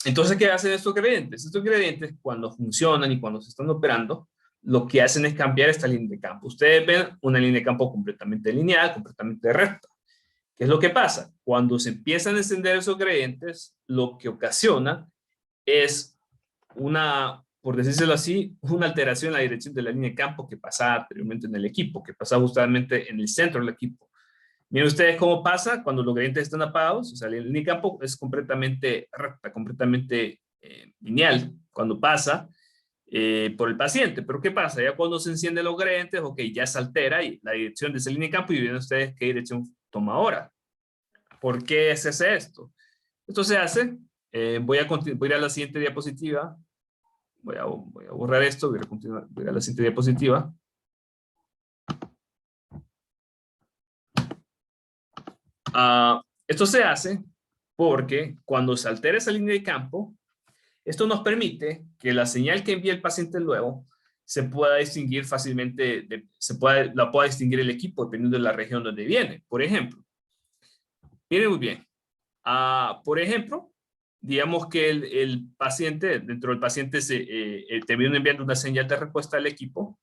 Entonces, ¿qué hacen estos gradientes? Estos gradientes, cuando funcionan y cuando se están operando, lo que hacen es cambiar esta línea de campo. Ustedes ven una línea de campo completamente lineal, completamente recta. ¿Qué es lo que pasa? Cuando se empiezan a encender esos gradientes, lo que ocasiona es una, por decírselo así, una alteración en la dirección de la línea de campo que pasaba anteriormente en el equipo, que pasaba justamente en el centro del equipo. Miren ustedes cómo pasa cuando los gradientes están apagados, o sea, la línea de campo es completamente recta, completamente lineal cuando pasa por el paciente. Pero ¿qué pasa? Ya cuando se encienden los gradientes, ok, ya se altera y la dirección de esa línea de campo y ven ustedes qué dirección toma ahora. ¿Por qué se hace esto? Esto se hace, voy a ir a la siguiente diapositiva, voy a borrar esto, voy a ir a la siguiente diapositiva. Esto se hace porque cuando se altera esa línea de campo, esto nos permite que la señal que envía el paciente luego se pueda distinguir fácilmente, la pueda distinguir el equipo dependiendo de la región donde viene. Por ejemplo, miren muy bien. Por ejemplo, digamos que el paciente, dentro del paciente te viene enviando una señal de respuesta al equipo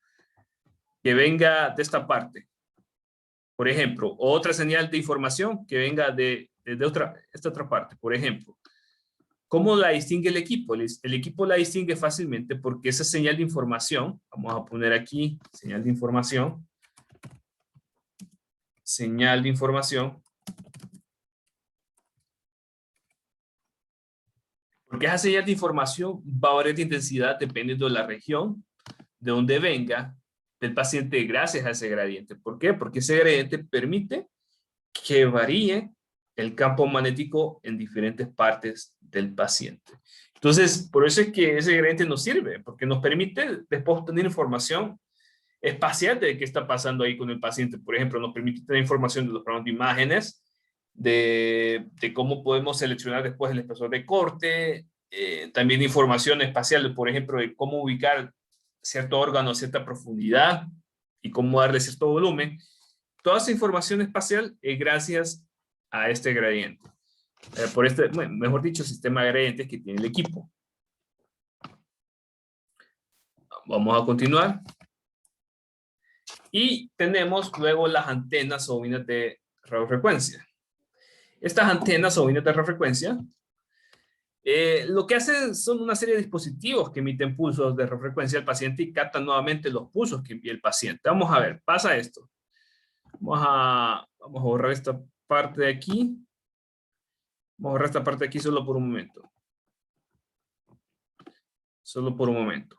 que venga de esta parte. Por ejemplo, otra señal de información que venga de esta otra parte. Por ejemplo, ¿cómo la distingue el equipo? El equipo la distingue fácilmente porque esa señal de información, vamos a poner aquí, señal de información, porque esa señal de información va a variar de intensidad dependiendo de la región, de donde venga, del paciente gracias a ese gradiente. ¿Por qué? Porque ese gradiente permite que varíe el campo magnético en diferentes partes del paciente. Entonces, por eso es que ese gradiente nos sirve, porque nos permite después obtener información espacial de qué está pasando ahí con el paciente. Por ejemplo, nos permite tener información de los programas de imágenes, de cómo podemos seleccionar después el espesor de corte, también información espacial, por ejemplo, de cómo ubicar cierto órgano a cierta profundidad y cómo darle cierto volumen. Toda esa información espacial es gracias a este gradiente. Por este, mejor dicho, sistema de gradientes que tiene el equipo. Vamos a continuar. Y tenemos luego las antenas o bobinas de radiofrecuencia. Estas antenas o bobinas de radiofrecuencia lo que hacen son una serie de dispositivos que emiten pulsos de radiofrecuencia al paciente y captan nuevamente los pulsos que envía el paciente. Vamos a ver, pasa esto. Vamos a borrar esta parte de aquí. Vamos a borrar esta parte de aquí solo por un momento. Solo por un momento.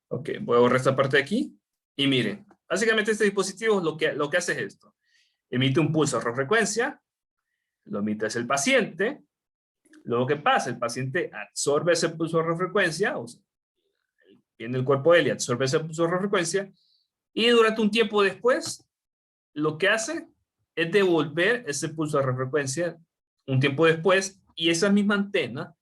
Ok, voy a borrar esta parte de aquí. Y miren, básicamente este dispositivo lo que hace es esto. Emite un pulso de radiofrecuencia, lo emite hacia el paciente. Luego, ¿qué pasa? El paciente absorbe ese pulso de radiofrecuencia, o sea, viene el cuerpo de él y absorbe ese pulso de radiofrecuencia, y durante un tiempo después, lo que hace es devolver ese pulso de radiofrecuencia un tiempo después, y esa misma antena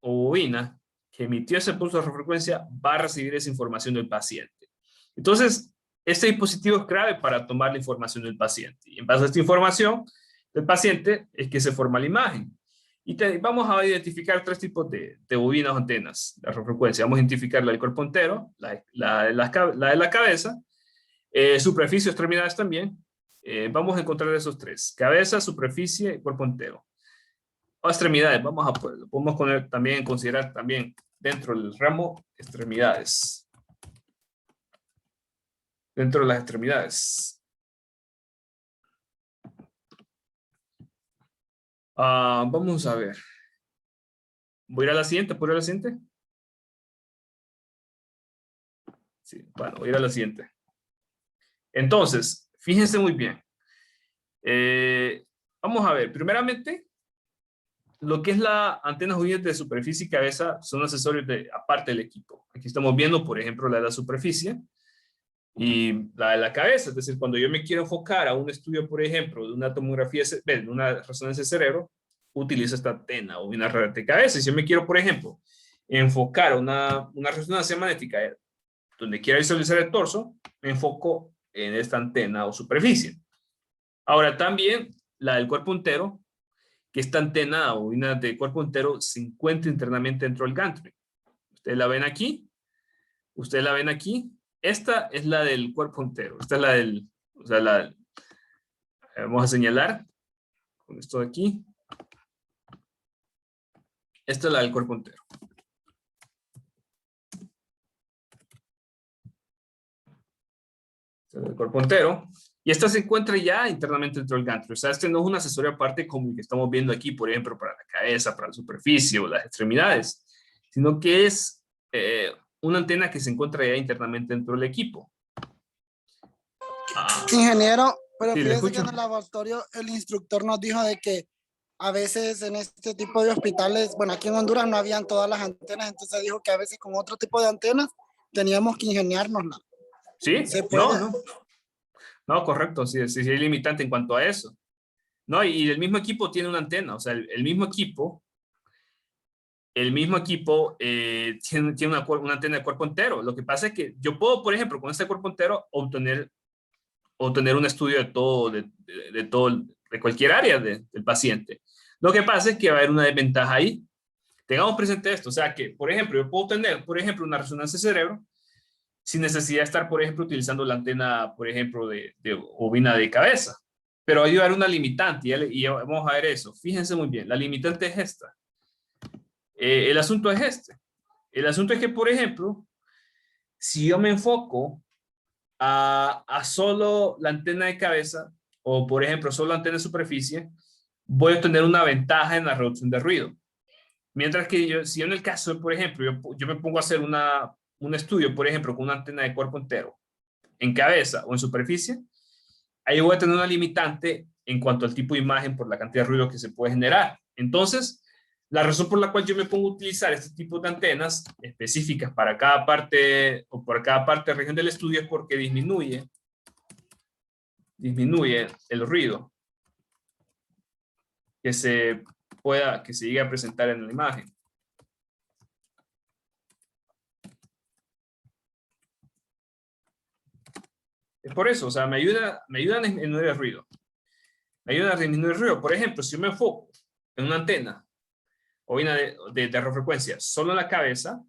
o bobina que emitió ese pulso de radiofrecuencia va a recibir esa información del paciente. Entonces, este dispositivo es clave para tomar la información del paciente. Y en base a esta información, del paciente es que se forma la imagen. Y vamos a identificar 3 tipos de bobinas o antenas de radiofrecuencia. Vamos a identificar la del cuerpo entero, la de la cabeza, superficie, extremidades también. Vamos a encontrar esos 3. Cabeza, superficie y cuerpo entero. O extremidades, podemos poner también, considerar también dentro del ramo extremidades. Dentro de las extremidades. Vamos a ver. Voy a ir a la siguiente. ¿Puedo ir a la siguiente? Sí, bueno, voy a ir a la siguiente. Entonces, fíjense muy bien. Vamos a ver. Primeramente, lo que es la antena juvenil de superficie y cabeza son accesorios aparte del equipo. Aquí estamos viendo, por ejemplo, la de la superficie y la de la cabeza. Es decir, cuando yo me quiero enfocar a un estudio, por ejemplo, de una tomografía, de una resonancia de cerebro, utilizo esta antena o una red de cabeza. Y si yo me quiero, por ejemplo, enfocar una resonancia magnética donde quiera visualizar el torso, me enfoco en esta antena o superficie. Ahora también la del cuerpo entero, que esta antena o bobina de cuerpo entero se encuentra internamente dentro del gantry. Ustedes la ven aquí. Ustedes la ven aquí. Esta es la del cuerpo entero. Esta es la del, o sea, vamos a señalar con esto de aquí. Esta es la del cuerpo entero. Esta es del cuerpo entero. Y esta se encuentra ya internamente dentro del gantry. O sea, este no es un accesorio aparte como el que estamos viendo aquí, por ejemplo, para la cabeza, para la superficie o las extremidades, sino que es una antena que se encuentra ya internamente dentro del equipo. Ingeniero, pero Sí, le fíjese que escucho. en el laboratorio el instructor nos dijo de que a veces en este tipo de hospitales, bueno, aquí en Honduras no habían todas las antenas, entonces dijo que a veces con otro tipo de antenas teníamos que ingeniárnosla. ¿Sí? ¿Se puede? No, correcto, sí, sí, hay limitante en cuanto a eso. No, y el mismo equipo tiene una antena, o sea, el mismo equipo tiene una antena de cuerpo entero. Lo que pasa es que yo puedo, por ejemplo, con este cuerpo entero obtener un estudio de todo, de cualquier área del paciente. Lo que pasa es que va a haber una desventaja ahí. Tengamos presente esto, o sea que, por ejemplo, yo puedo tener, por ejemplo, una resonancia de cerebro sin necesidad de estar, por ejemplo, utilizando la antena, por ejemplo, de bobina de cabeza. Pero ahí va a haber una limitante y vamos a ver eso. Fíjense muy bien, la limitante es esta. El asunto es este. El asunto es que, por ejemplo, si yo me enfoco a solo la antena de cabeza o, por ejemplo, solo la antena de superficie, voy a tener una ventaja en la reducción de ruido. Mientras que si yo en el caso, por ejemplo, yo me pongo a hacer un estudio, por ejemplo, con una antena de cuerpo entero, en cabeza o en superficie, ahí voy a tener una limitante en cuanto al tipo de imagen por la cantidad de ruido que se puede generar. Entonces, la razón por la cual yo me pongo a utilizar este tipo de antenas específicas para cada parte o para cada parte de región del estudio es porque disminuye el ruido que se llegue a presentar en la imagen. Es por eso, o sea, me ayudan a disminuir el ruido. Me ayudan a disminuir el ruido. Por ejemplo, si yo me enfoco en una antena o una de radiofrecuencia solo en la cabeza,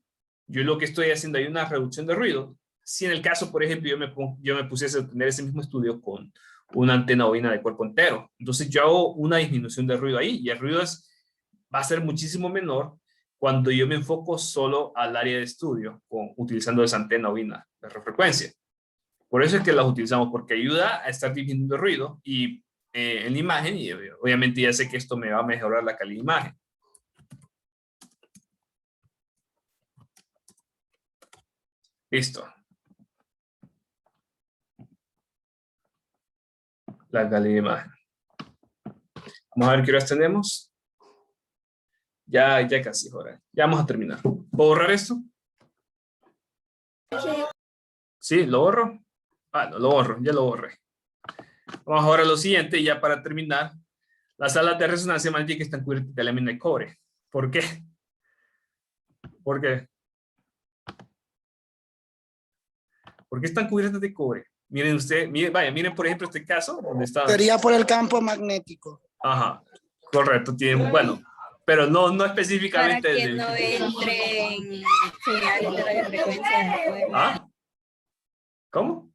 yo lo que estoy haciendo hay una reducción de ruido. Si en el caso, por ejemplo, yo me pusiese a tener ese mismo estudio con una antena bobina de cuerpo entero, entonces yo hago una disminución de ruido ahí y el ruido va a ser muchísimo menor cuando yo me enfoco solo al área de estudio utilizando esa antena bobina de radiofrecuencia. Por eso es que las utilizamos, porque ayuda a estar disminuyendo el ruido y en la imagen, y obviamente ya sé que esto me va a mejorar la calidad de imagen. Listo. La calidad de imagen. Vamos a ver qué horas tenemos. Ya casi, ahora. Ya vamos a terminar. ¿Puedo borrar esto? Sí, ¿lo borro? No, lo borro, ya lo borré. Vamos ahora a lo siguiente, ya para terminar. Las salas de resonancia magnética están cubiertas de lámina de cobre. ¿Por qué? ¿Por qué? ¿Por qué están cubiertas de cobre? Miren miren por ejemplo este caso. Donde está... Sería por el campo magnético. Ajá, correcto, tiene, bueno, pero no Para específicamente. que no entre en señales de radiofrecuencia de afuera. ¿Ah? ¿Cómo?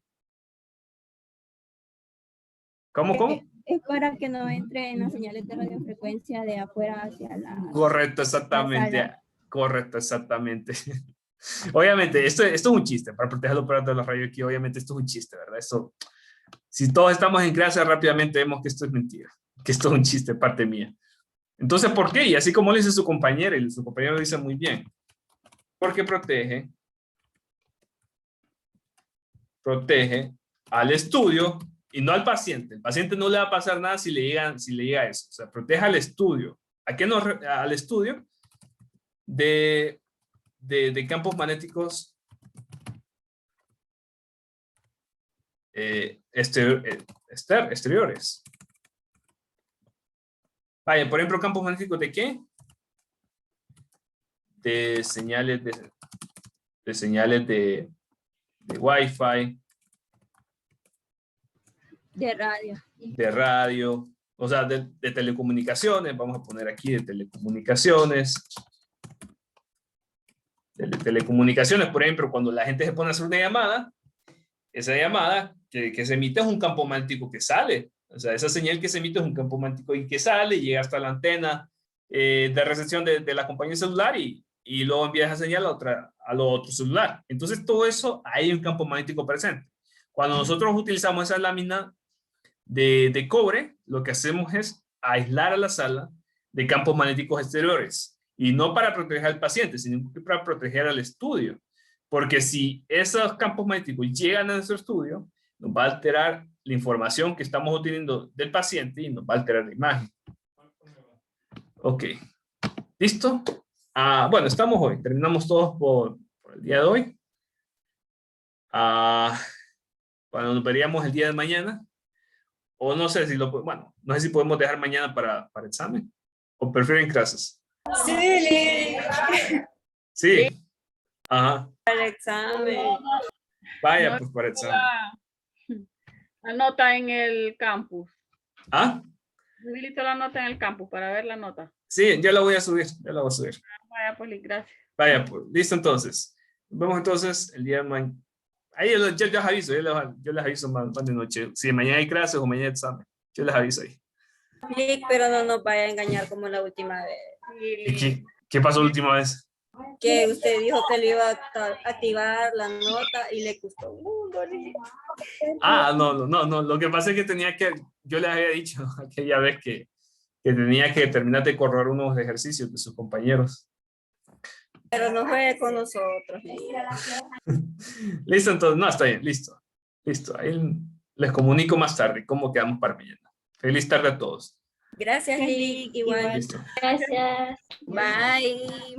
¿Cómo? Es para que no entre en las señales de radiofrecuencia de afuera hacia la... Correcto, exactamente. Correcto, exactamente. Obviamente, esto es un chiste, para proteger los operadores de la radio aquí, obviamente esto es un chiste, ¿verdad? Esto, si todos estamos en clase, rápidamente vemos que esto es mentira, que esto es un chiste, parte mía. Entonces, ¿por qué? Y así como lo dice su compañera, y su compañero lo dice muy bien. Porque protege al estudio y no al paciente. El paciente no le va a pasar nada si le llega eso. O sea, protege al estudio. ¿A qué no? Al estudio de campos magnéticos exteriores. Vaya, por ejemplo, campos magnéticos ¿de qué? De señales de Wi-Fi. De radio. De radio. O sea, de telecomunicaciones. Vamos a poner aquí de telecomunicaciones. De telecomunicaciones, por ejemplo, cuando la gente se pone a hacer una llamada, esa llamada que se emite es un campo magnético que sale. O sea, esa señal que se emite es un campo magnético y que sale y llega hasta la antena de recepción de la compañía celular y luego envía esa señal al otro celular. Entonces, todo eso, hay un campo magnético presente. Cuando nosotros utilizamos esa lámina de cobre, lo que hacemos es aislar a la sala de campos magnéticos exteriores. Y no para proteger al paciente, sino para proteger al estudio. Porque si esos campos magnéticos llegan a nuestro estudio, nos va a alterar la información que estamos obteniendo del paciente y nos va a alterar la imagen. Ok. ¿Listo? Bueno, estamos hoy. Terminamos todos por el día de hoy. Cuando nos veríamos el día de mañana. O no sé si no sé si podemos dejar mañana para examen. ¿O prefieren clases? Sí. Sí. Ajá. Para el examen. Vaya, pues para examen. La nota en el campus. ¿Ah? Habilito la nota en el campus para ver la nota. Sí, ya la voy a subir. Vaya, pues, gracias. Vaya, pues, listo entonces. Nos vemos entonces el día de mañana. Ahí yo les aviso, yo les aviso más de noche. Si mañana hay clases o mañana hay examen, yo les aviso ahí. Sí, pero no nos vaya a engañar como la última vez. ¿Qué pasó la última vez? Que usted dijo que le iba a activar la nota y le costó un dólar. No. Lo que pasa es que yo les había dicho aquella vez que tenía que terminar de correr unos ejercicios de sus compañeros. Pero no fue con nosotros. Listo, entonces, no, está bien, listo. Ahí les comunico más tarde cómo quedamos para mañana. Feliz tarde a todos. Gracias, Lick. Igual. Listo. Gracias. Bye.